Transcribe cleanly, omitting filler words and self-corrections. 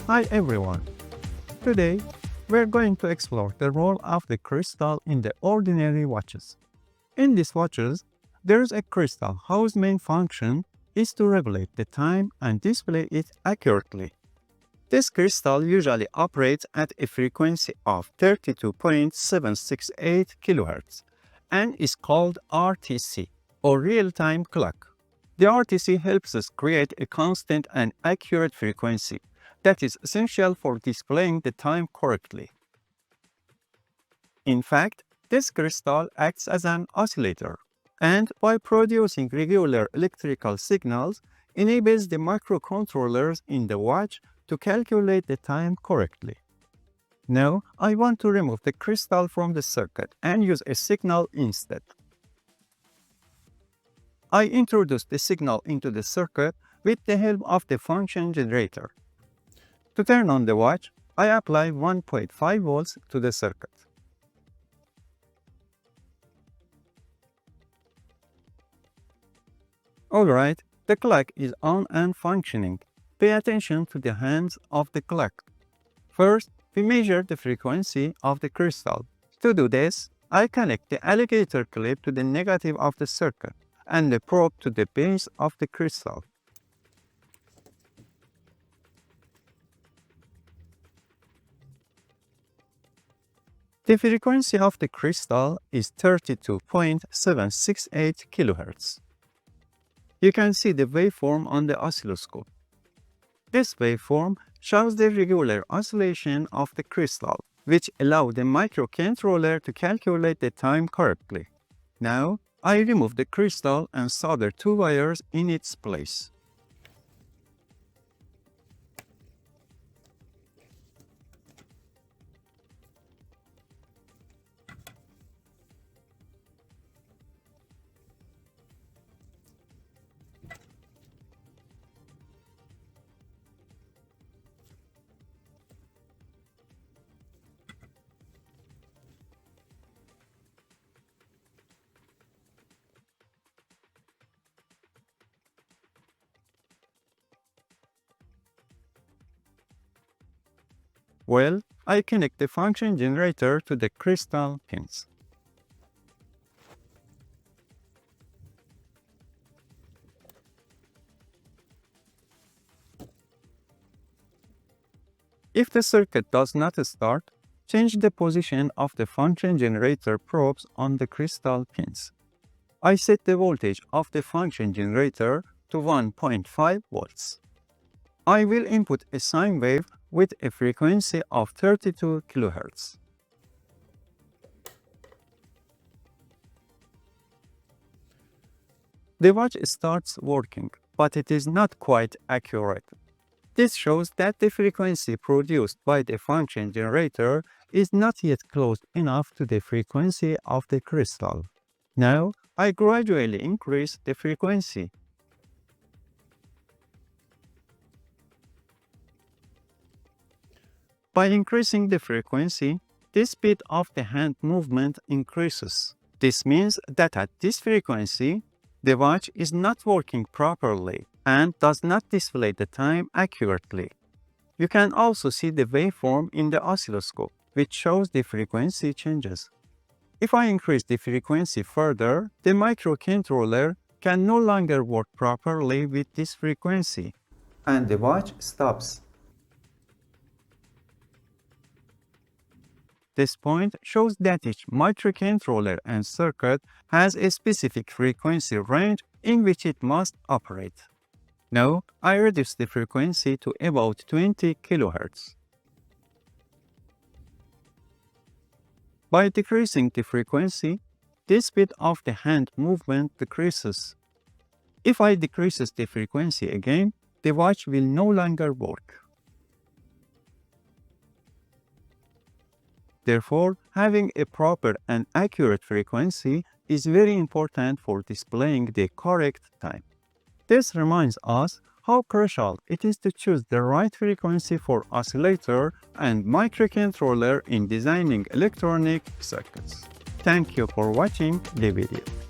Hi everyone! Today, we're going to explore the role of the crystal in the ordinary watches. In these watches, there's a crystal whose main function is to regulate the time and display it accurately. This crystal usually operates at a frequency of 32.768 kHz and is called RTC, or real-time clock. The RTC helps us create a constant and accurate frequency that is essential for displaying the time correctly. In fact, this crystal acts as an oscillator, and by producing regular electrical signals, enables the microcontrollers in the watch to calculate the time correctly. Now, I want to remove the crystal from the circuit and use a signal instead. I introduce the signal into the circuit with the help of the function generator. To turn on the watch, I apply 1.5 volts to the circuit. Alright, the clock is on and functioning. Pay attention to the hands of the clock. First, we measure the frequency of the crystal. To do this, I connect the alligator clip to the negative of the circuit and the probe to the base of the crystal. The frequency of the crystal is 32.768 kHz. You can see the waveform on the oscilloscope. This waveform shows the regular oscillation of the crystal, which allows the microcontroller to calculate the time correctly. Now, I remove the crystal and solder two wires in its place. Well, I connect the function generator to the crystal pins. If the circuit does not start, change the position of the function generator probes on the crystal pins. I set the voltage of the function generator to 1.5 volts. I will input a sine wave with a frequency of 32 kHz. The watch starts working, but it is not quite accurate. This shows that the frequency produced by the function generator is not yet close enough to the frequency of the crystal. Now, I gradually increase the frequency. By increasing the frequency, the speed of the hand movement increases. This means that at this frequency, the watch is not working properly and does not display the time accurately. You can also see the waveform in the oscilloscope, which shows the frequency changes. If I increase the frequency further, the microcontroller can no longer work properly with this frequency, and the watch stops. This point shows that each microcontroller and circuit has a specific frequency range in which it must operate. Now, I reduce the frequency to about 20 kHz. By decreasing the frequency, the speed of the hand movement decreases. If I decrease the frequency again, the watch will no longer work. Therefore, having a proper and accurate frequency is very important for displaying the correct time. This reminds us how crucial it is to choose the right frequency for oscillator and microcontroller in designing electronic circuits. Thank you for watching the video.